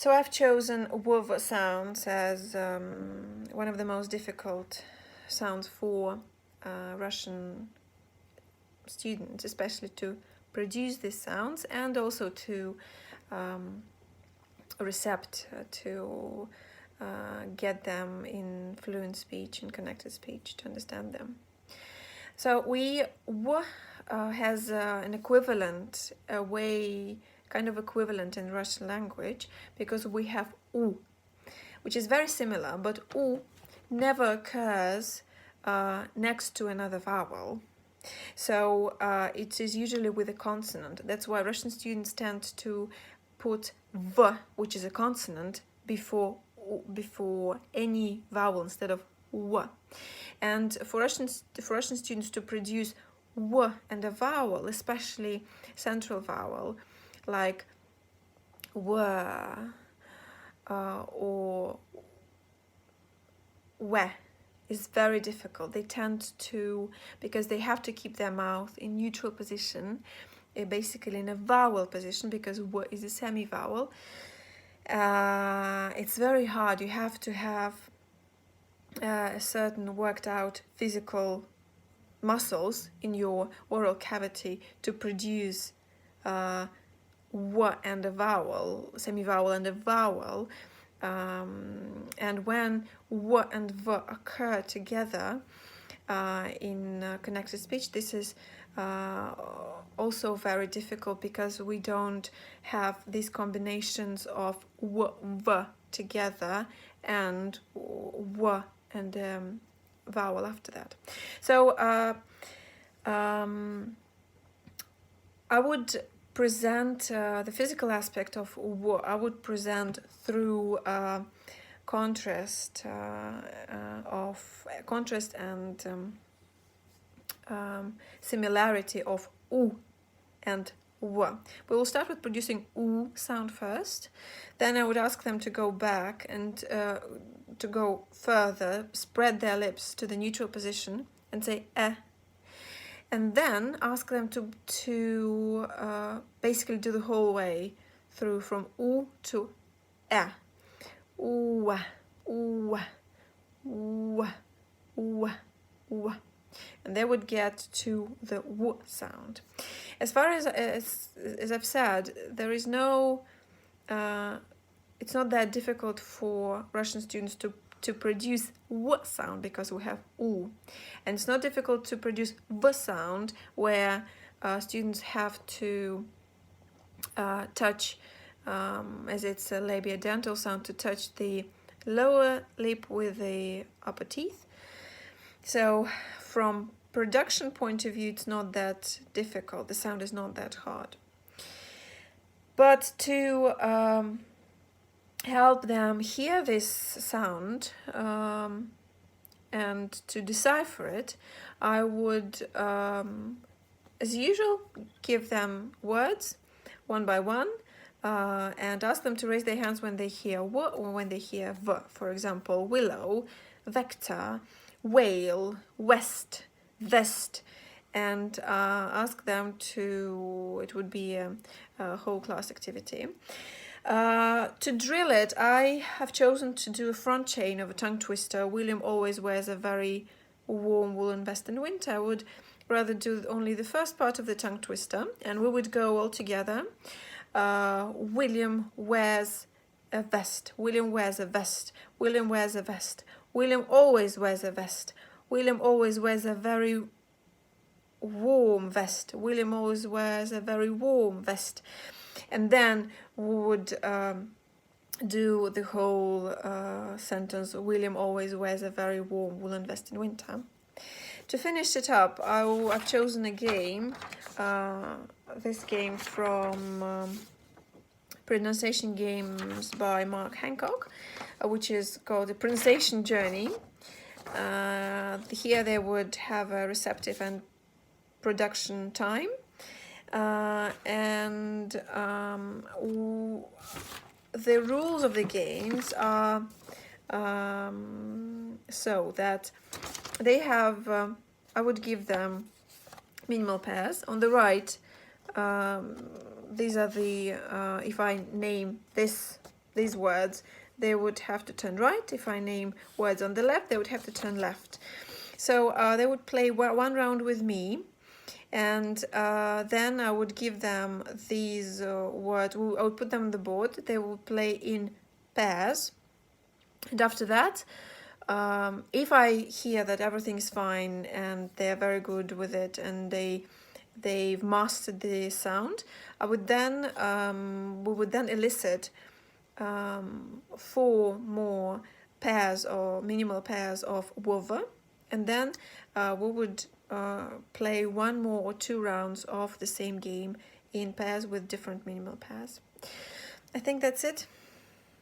So I've chosen W sounds as one of the most difficult sounds for Russian students, especially to produce these sounds and also to recept, to get them in fluent speech and connected speech, to understand them. So W has an equivalent, a way, kind of equivalent in Russian language, because we have U, which is very similar, but U never occurs next to another vowel. So it is usually with a consonant. That's why Russian students tend to put V, which is a consonant, before any vowel instead of W. And for Russian students to produce W and a vowel, especially central vowel, like W or W, is very difficult. They tend to, because they have to keep their mouth in neutral position, basically in a vowel position, because W is a semi-vowel. It's very hard. You have to have a certain worked out physical muscles in your oral cavity to produce W and a vowel, semi-vowel and a vowel. And when W and V occur together in connected speech, this is also very difficult because we don't have these combinations of W, V together and W and vowel after that. So I would present the physical aspect of W. I would present through contrast and similarity of U and W. We will start with producing U sound first. Then I would ask them to go back and to go further, spread their lips to the neutral position and say eh. And then ask them to basically do the whole way through from U to E. U, U, U, U, U. And they would get to the W sound. As far as I've said, there is no, it's not that difficult for Russian students to produce W sound because we have U. And it's not difficult to produce V sound where students have to touch, as it's a labiodental sound, to touch the lower lip with the upper teeth. So from production point of view, it's not that difficult. The sound is not that hard. But to help them hear this sound and to decipher it, I would, as usual, give them words one by one and ask them to raise their hands when they hear W or when they hear V. For example, willow, vector, whale, west, vest, and ask them to, it would be a whole class activity. To drill it, I have chosen to do a front chain of a tongue twister. William always wears a very warm woolen vest in winter. I would rather do only the first part of the tongue twister, and we would go all together. William wears a vest. William wears a vest. William wears a vest. William always wears a vest. William always wears a very warm vest. William always wears a very warm vest. And then we would do the whole sentence. William always wears a very warm woolen vest in winter. To finish it up, I've chosen a game. This game from Pronunciation Games by Mark Hancock, which is called the Pronunciation Journey. Here they would have a receptive and production time. And the rules of the games are so that they have, I would give them minimal pairs. On the right, these are the, if I name this these words, they would have to turn right. If I name words on the left, they would have to turn left. So they would play one round with me, and then I would give them these words. I would put them on the board. They would play in pairs, and after that, if I hear that everything is fine and they're very good with it and they've mastered the sound, I would then we would then elicit 4 more pairs or minimal pairs of WOVA, and then we would play 1 more or 2 rounds of the same game in pairs with different minimal pairs. I think that's it.